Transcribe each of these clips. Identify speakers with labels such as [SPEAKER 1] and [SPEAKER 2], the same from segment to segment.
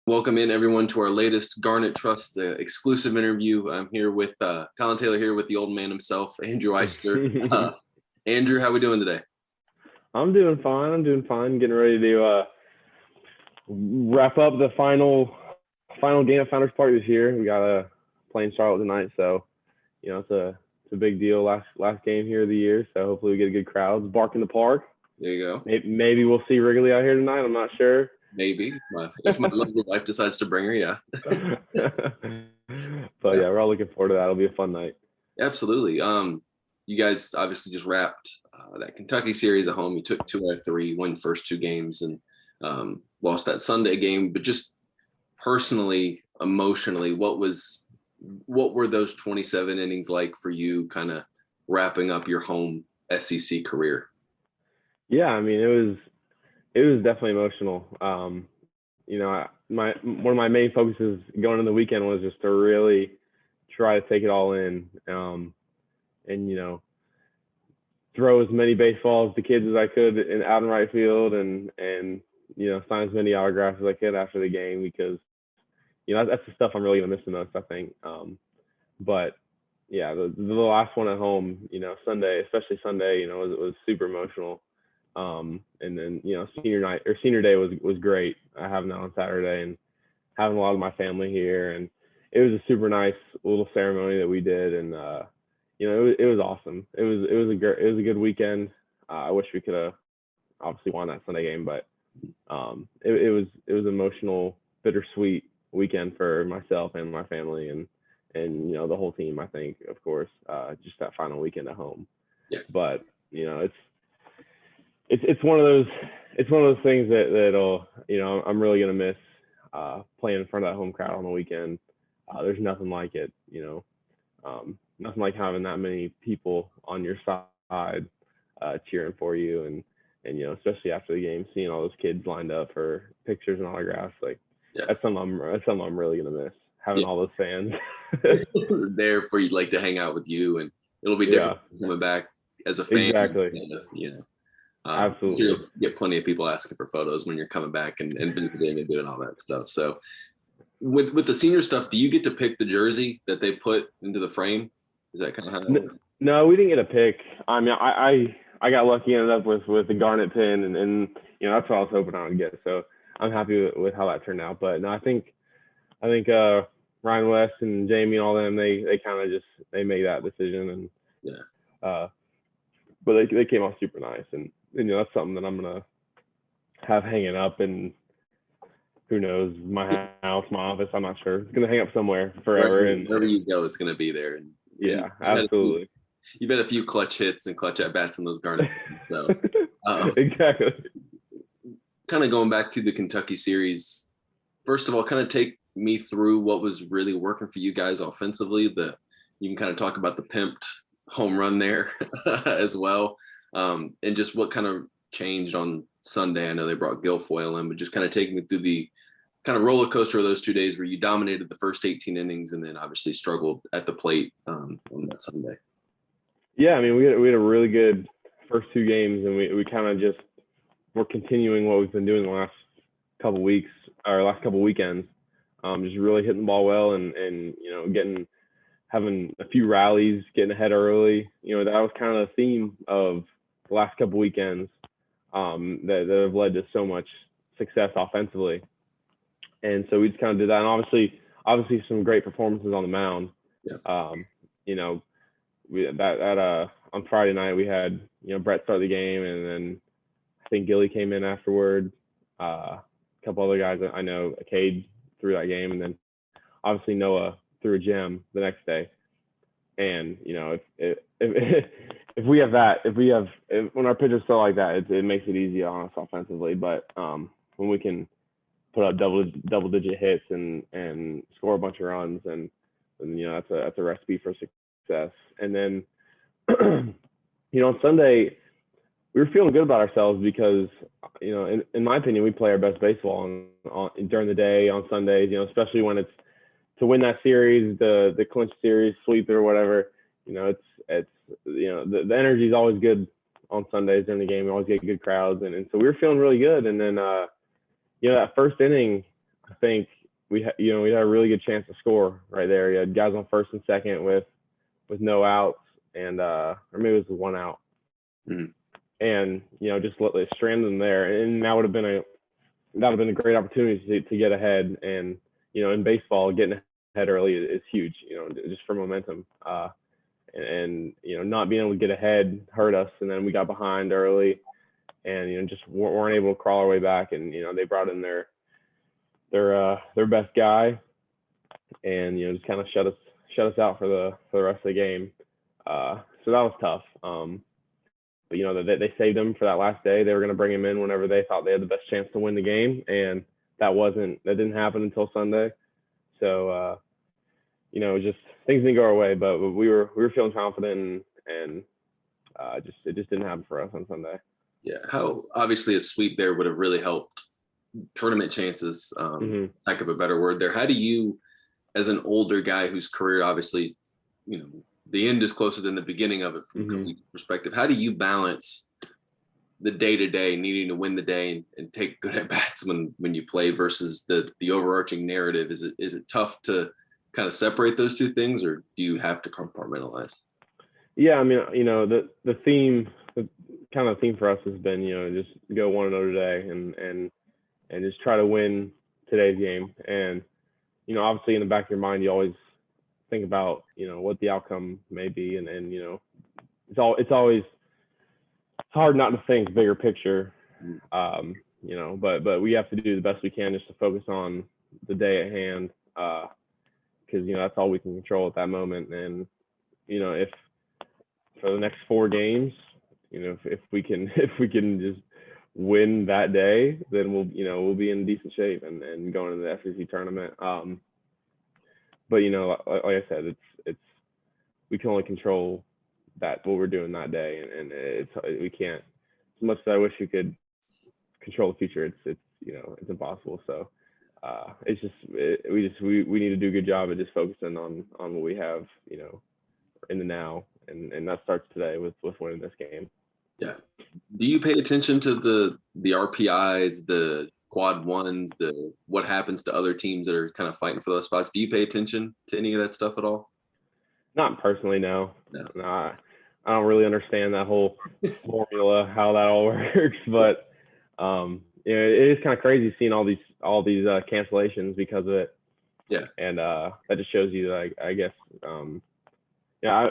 [SPEAKER 1] Welcome in everyone to our latest Garnet Trust exclusive interview. I'm here with Collyn Taylor here with the old man himself, Andrew Eyster. Andrew, how we doing today?
[SPEAKER 2] I'm doing fine. Getting ready to wrap up the final game at Founders Park this year. We got playing Charlotte tonight, so it's a big deal. Last game here of the year, so hopefully we get a good crowd. Bark in the park.
[SPEAKER 1] There you go.
[SPEAKER 2] Maybe we'll see Wrigley out here tonight. I'm not sure.
[SPEAKER 1] Maybe if my lovely wife decides to bring her, yeah.
[SPEAKER 2] But yeah, we're all looking forward to that. It'll be a fun night.
[SPEAKER 1] Absolutely. You guys obviously just wrapped that Kentucky series at home. You took 2 out of 3, won the first 2 games, and lost that Sunday game. But just personally, emotionally, what were those 27 innings like for you, kind of wrapping up your home SEC career?
[SPEAKER 2] Yeah, I mean, it was definitely emotional. One of my main focuses going into the weekend was just to really try to take it all in, and throw as many baseballs to kids as I could out in right field, and sign as many autographs as I could after the game, because that's the stuff I'm really gonna miss the most, I think. But yeah, the last one at home, Sunday, especially Sunday, it was super emotional. And then senior day was great. Having that on Saturday and having a lot of my family here, and it was a super nice little ceremony that we did, and it was awesome. It was a good weekend. I wish we could have obviously won that Sunday game, but it was emotional, bittersweet weekend for myself and my family, and the whole team, I think, of course, just that final weekend at home.
[SPEAKER 1] Yeah.
[SPEAKER 2] But it's one of those things that'll I'm really gonna miss playing in front of that home crowd on the weekend. There's nothing like it, nothing like having that many people on your side cheering for you, and especially after the game, seeing all those kids lined up for pictures and autographs. That's something I'm really gonna miss, having all those fans
[SPEAKER 1] there for you, like, to hang out with you, and it'll be different coming back as a fan.
[SPEAKER 2] Exactly. Absolutely.
[SPEAKER 1] You'll get plenty of people asking for photos when you're coming back and visiting and doing all that stuff. So with the senior stuff, do you get to pick the jersey that they put into the frame? Is that kind of how that works?
[SPEAKER 2] No, we didn't get a pick. I mean, I got lucky, ended up with the Garnet pin, and that's what I was hoping I would get. So I'm happy with how that turned out. But no, I think Ryan West and Jamie and all them, they kind of just made that decision, and but they came out super nice, and that's something that I'm gonna have hanging up, and who knows, my house, my office, I'm not sure. It's gonna hang up somewhere forever, and
[SPEAKER 1] wherever you go, it's gonna be there. And
[SPEAKER 2] yeah, absolutely.
[SPEAKER 1] You've had a few clutch hits and clutch at bats in those Garnet pins, so
[SPEAKER 2] exactly.
[SPEAKER 1] Kind of going back to the Kentucky series, first of all, kind of take me through what was really working for you guys offensively. You can kind of talk about the pimped home run there as well, and just what kind of changed on Sunday. I know they brought Guilfoyle in, but just kind of take me through the kind of roller coaster of those 2 days where you dominated the first 18 innings and then obviously struggled at the plate on that Sunday.
[SPEAKER 2] Yeah, I mean, we had a really good first 2 games, and we kind of just we're continuing what we've been doing the last couple weeks, or last couple weekends, just really hitting the ball well, and having a few rallies, getting ahead early. That was kind of the theme of the last couple weekends, that have led to so much success offensively. And so we just kind of did that, and obviously some great performances on the mound.
[SPEAKER 1] Yeah.
[SPEAKER 2] On Friday night we had Brett start the game, and then I think Gilly came in afterward. A couple other guys I know, Cade threw that game, and then obviously Noah threw a gem the next day. And if we have that, when our pitchers throw like that, it makes it easy on us offensively. But when we can put up double digit hits and score a bunch of runs, and that's a recipe for success. And then on Sunday we were feeling good about ourselves because in my opinion, we play our best baseball during the day on Sundays. Especially when it's to win that series, the clinch series, sweep or whatever. It's the energy is always good on Sundays during the game. We always get good crowds, and so we were feeling really good. And then that first inning, I think we had a really good chance to score right there. You had guys on first and second with no outs, and or maybe it was one out.
[SPEAKER 1] Mm-hmm.
[SPEAKER 2] And just strand them there, and that would have been a great opportunity to get ahead. And in baseball, getting ahead early is huge. Just for momentum. And not being able to get ahead hurt us, and then we got behind early, and just weren't able to crawl our way back. And they brought in their best guy, and just kind of shut us out for the rest of the game. So that was tough. But they saved him for that last day. They were going to bring him in whenever they thought they had the best chance to win the game, and that didn't happen until Sunday. So just things didn't go our way, but we were feeling confident, and it just didn't happen for us on Sunday.
[SPEAKER 1] Yeah, how obviously a sweep there would have really helped tournament chances. Lack of a better word there. How do you, as an older guy whose career obviously, the end is closer than the beginning of it from a complete perspective, how do you balance the day-to-day needing to win the day and take good at bats when you play versus the overarching narrative? Is it tough to kind of separate those two things, or do you have to compartmentalize?
[SPEAKER 2] Yeah, I mean, the theme for us has been, just go 1-0 today and just try to win today's game. And obviously in the back of your mind, you always think about what the outcome may be, and it's always hard not to think bigger picture, but we have to do the best we can just to focus on the day at hand, because that's all we can control at that moment. And if for the next 4 games, if we can just win that day, then we'll be in decent shape and going into the SEC tournament. But like I said, it's we can only control what we're doing that day, and we can't. As much as I wish we could control the future, it's impossible. So we need to do a good job of just focusing on what we have in the now, and that starts today with winning this game.
[SPEAKER 1] Yeah. Do you pay attention to the RPIs, the quad ones, the what happens to other teams that are kind of fighting for those spots? Do you pay attention to any of that stuff at all?
[SPEAKER 2] Not personally, no.
[SPEAKER 1] No.
[SPEAKER 2] I don't really understand that whole formula, how that all works, but it is kind of crazy seeing all these cancellations because of it.
[SPEAKER 1] Yeah.
[SPEAKER 2] And that just shows you, I guess,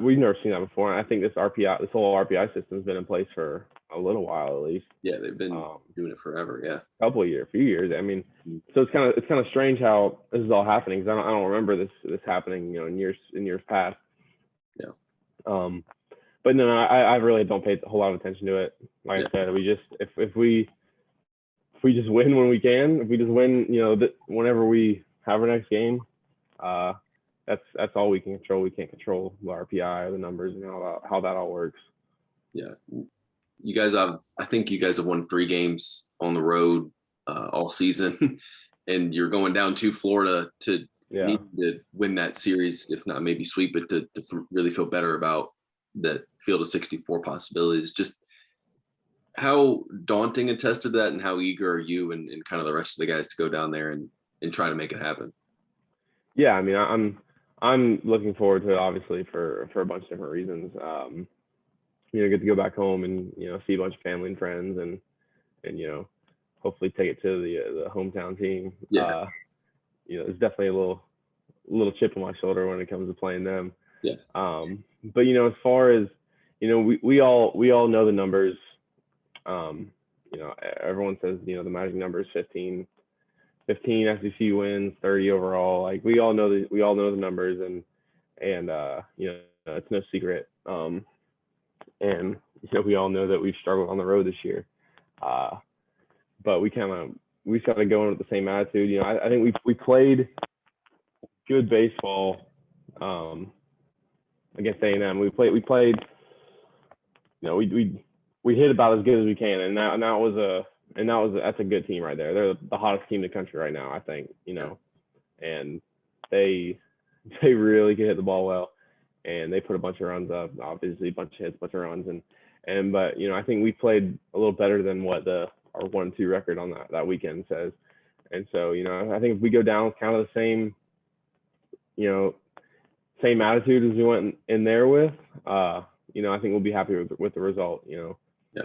[SPEAKER 2] we've never seen that before. And I think this whole RPI system has been in place for a little while at least.
[SPEAKER 1] Yeah, they've been doing it forever. Yeah,
[SPEAKER 2] a few years. I mean, so it's kind of strange how this is all happening, because I don't remember this happening, in years past.
[SPEAKER 1] Yeah.
[SPEAKER 2] But no, I really don't pay a whole lot of attention to it. Like I said, we just if we just win when we can, if we just win, whenever we have our next game, that's all we can control. We can't control the RPI or the numbers and how that all works.
[SPEAKER 1] Yeah. I think you guys have won 3 games on the road all season, and you're going down to Florida to need to win that series, if not maybe sweep it, to really feel better about that field of 64 possibilities. Just how daunting a test of that, and how eager are you and kind of the rest of the guys to go down there and try to make it happen?
[SPEAKER 2] Yeah, I mean, I'm looking forward to it, obviously, for a bunch of different reasons. Get to go back home and see a bunch of family and friends, and hopefully take it to the hometown team.
[SPEAKER 1] Yeah.
[SPEAKER 2] There's definitely a little chip on my shoulder when it comes to playing them.
[SPEAKER 1] Yeah.
[SPEAKER 2] But as far as we all know the numbers. Everyone says the magic number is 15 SEC wins, 30 overall. Like we all know the numbers, and it's no secret. And we all know that we've struggled on the road this year. But we got to go in with the same attitude. I think we played good baseball against A&M. We played. We hit about as good as we can, and that's a good team right there. They're the hottest team in the country right now, I think. And they really can hit the ball well, and they put a bunch of runs up. Obviously, a bunch of hits, a bunch of runs, but I think we played a little better than what our 1-2 record on that weekend says. And so, I think if we go down with kind of the same, same attitude as we went in there with, I think we'll be happy with the result.
[SPEAKER 1] Yeah.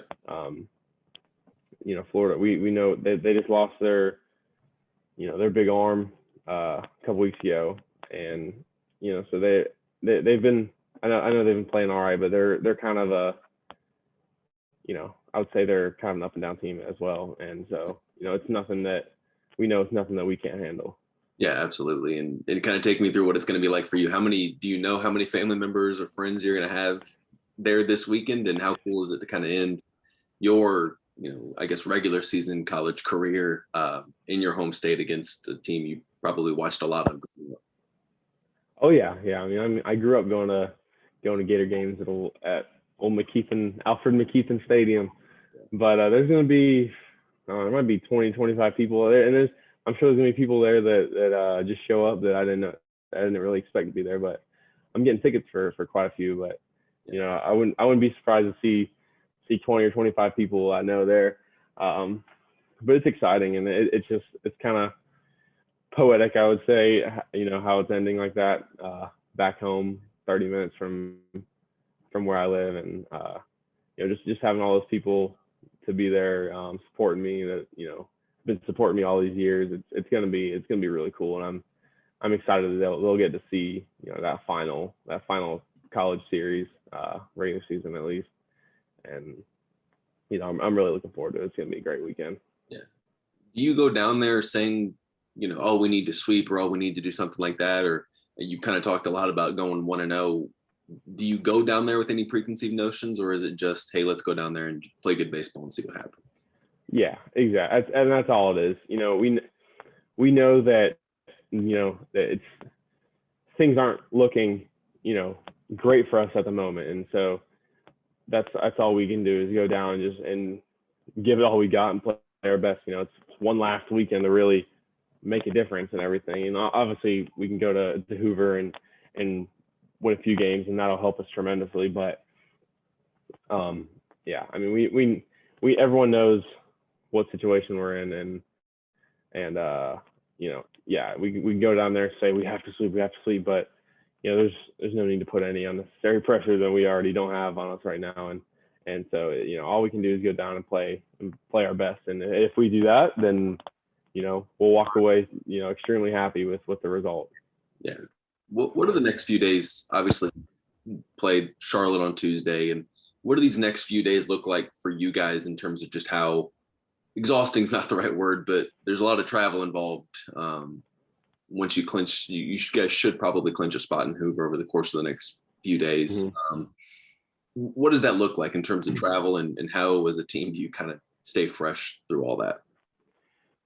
[SPEAKER 2] Florida, we know they just lost their big arm a couple weeks ago, and so they've been, I know they've been playing all right, but they're kind of I would say they're kind of an up and down team as well, and so it's nothing that we can't handle.
[SPEAKER 1] Yeah, absolutely. And kind of take me through what it's going to be like for you. How many family members or friends you're going to have there this weekend, and how cool is it to kind of end your, I guess, regular season college career in your home state against a team you probably watched a lot of?
[SPEAKER 2] Oh yeah. I mean, I grew up going to Gator games at old Alfred McKeithen Stadium, but there's going to be there might be 20, 25 people there, and I'm sure there's going to be people there that just show up that I didn't really expect to be there, but I'm getting tickets for quite a few. But I wouldn't be surprised to see 20 or 25 people I know there. But it's exciting, and it's kind of poetic, I would say, how it's ending like that, back home 30 minutes from where I live, and just having all those people to be there, supporting me, that been supporting me all these years. It's gonna be really cool, and I'm excited that they'll get to see that final college series, regular season at least, and I'm really looking forward to it. It's gonna be a great weekend.
[SPEAKER 1] Yeah. Do you go down there saying, oh, we need to sweep, or oh, we need to do something like that, or you kind of talked a lot about going 1-0? Do you go down there with any preconceived notions, or is it just, hey, let's go down there and play good baseball and see what happens?
[SPEAKER 2] Yeah, exactly. And that's all it is. We know that, that things aren't looking, great for us at the moment. And so that's all we can do is go down and give it all we got and play our best. It's one last weekend to really make a difference and everything. Obviously we can go to Hoover and win a few games, and that'll help us tremendously. But yeah, I mean, we everyone knows what situation we're in, and yeah, we can go down there and say we have to sleep, but there's no need to put any unnecessary pressure that we already don't have on us right now, and so all we can do is go down and play our best, and if we do that, then we'll walk away extremely happy with the result.
[SPEAKER 1] Yeah. What are the next few days? Obviously, played Charlotte on Tuesday, and what do these next few days look like for you guys in terms of just how exhausting is not the right word, but there's a lot of travel involved. Once you clinch, you guys should probably clinch a spot in Hoover over the course of the next few days.
[SPEAKER 2] Mm-hmm.
[SPEAKER 1] What does that look like in terms of travel, and how as a team do you kind of stay fresh through all that?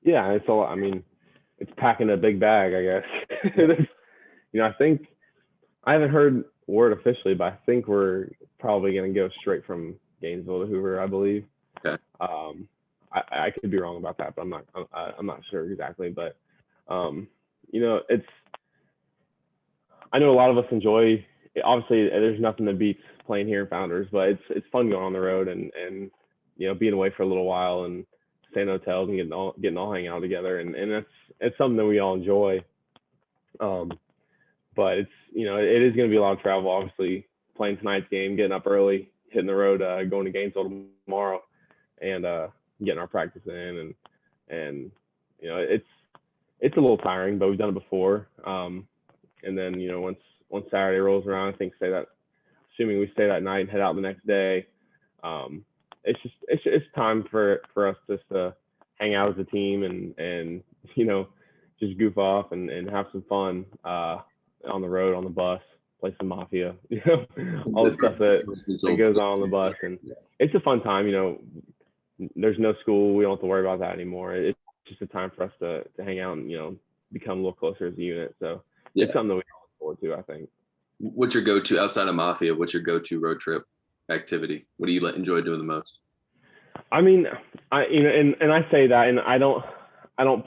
[SPEAKER 2] Yeah, it's all. I mean, it's packing a big bag, I guess. I think I haven't heard word officially, but I think we're probably going to go straight from Gainesville to Hoover, I believe.
[SPEAKER 1] Okay.
[SPEAKER 2] I could be wrong about that, but I'm not sure exactly. But I know a lot of us enjoy. Obviously, there's nothing that beats playing here in Founders, but it's fun going on the road and being away for a little while and staying in hotels and getting all hang out together, and it's something that we all enjoy. But it is going to be a lot of travel. Obviously, playing tonight's game, getting up early, hitting the road, going to Gainesville tomorrow, and getting our practice in, and it's a little tiring, but we've done it before. And then once Saturday rolls around, I think assuming we stay that night and head out the next day, it's time for us just to hang out as a team and just goof off and have some fun on the road, on the bus, play some Mafia, all the stuff that goes on the bus. And it's a fun time. There's no school. We don't have to worry about that anymore. It's just a time for us to hang out and, become a little closer as a unit. So it's something that we all look forward to, I think.
[SPEAKER 1] What's your go-to outside of Mafia? What's your go-to road trip activity? What do you enjoy doing the most?
[SPEAKER 2] I mean, I say that, and I don't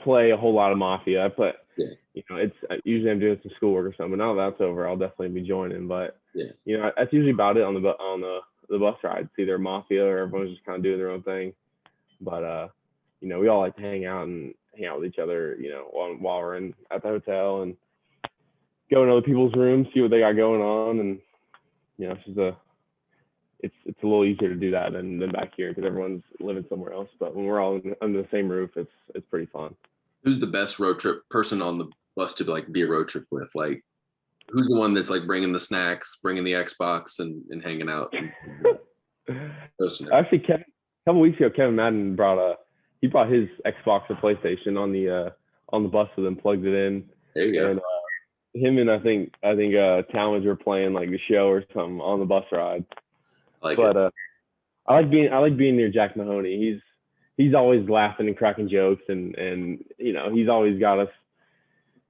[SPEAKER 2] play a whole lot of Mafia. I play, it's usually I'm doing some schoolwork or something. But now that that's over, I'll definitely be joining. But that's usually about it on the bus ride. It's either Mafia or everyone's just kind of doing their own thing. But we all like to hang out and hang out with each other, while we're at the hotel, and go in other people's rooms, see what they got going on, and it's just it's a little easier to do that than back here because everyone's living somewhere else. But when we're all under the same roof, it's pretty fun.
[SPEAKER 1] Who's the best road trip person on the bus to like be a road trip with? Like, who's the one that's like bringing the snacks, bringing the Xbox, and hanging out?
[SPEAKER 2] Actually, a couple weeks ago, Kevin Madden brought his Xbox or PlayStation on the bus with him, plugged it in.
[SPEAKER 1] There you go.
[SPEAKER 2] And him and I think Talmadge were playing like the show or something on the bus ride. I like being near Jack Mahoney. He's always laughing and cracking jokes, and he's always got us.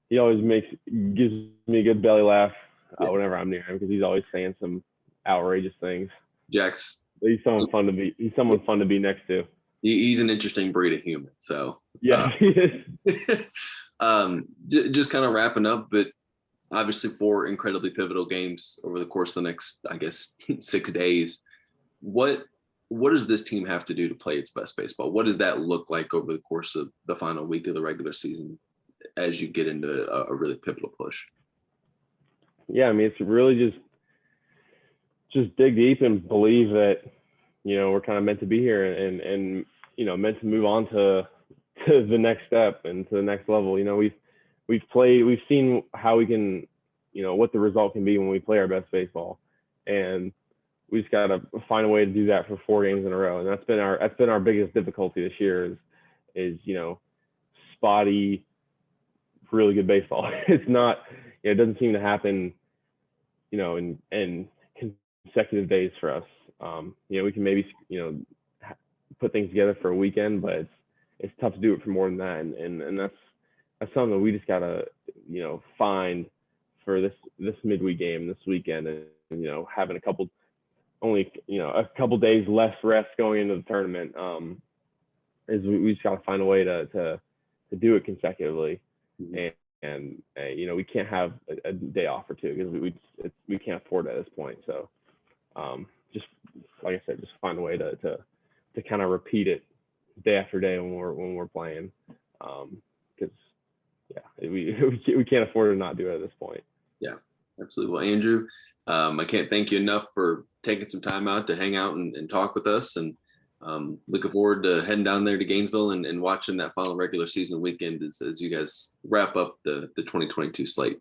[SPEAKER 2] He always gives me a good belly laugh whenever I'm near him because he's always saying some outrageous things. He's someone fun to be. He's someone fun to be next to.
[SPEAKER 1] He's an interesting breed of human. So
[SPEAKER 2] yeah, he is.
[SPEAKER 1] Just kind of wrapping up, but obviously 4 incredibly pivotal games over the course of the next, I guess, 6 days. What does this team have to do to play its best baseball? What does that look like over the course of the final week of the regular season as you get into a really pivotal push?
[SPEAKER 2] Yeah, I mean, it's really just dig deep and believe that, we're kind of meant to be here and meant to move on to the next step and to the next level. We've seen how we can, what the result can be when we play our best baseball, and we just got to find a way to do that for 4 games in a row. And that's been our biggest difficulty this year is spotty, really good baseball. It's not, it doesn't seem to happen, in consecutive days for us. We can maybe, put things together for a weekend, but it's tough to do it for more than that. And that's something that we just got to, find for this midweek game this weekend, and having a couple days less rest going into the tournament, is we just got to find a way to do it consecutively. Mm-hmm. And we can't have a day off or two because we can't afford it at this point. So just like I said, just find a way to kind of repeat it day after day when we're playing, because we can't afford to not do it at this point.
[SPEAKER 1] Yeah, absolutely. Well, Andrew, I can't thank you enough for taking some time out to hang out and talk with us, and looking forward to heading down there to Gainesville and watching that final regular season weekend as you guys wrap up the 2022 slate.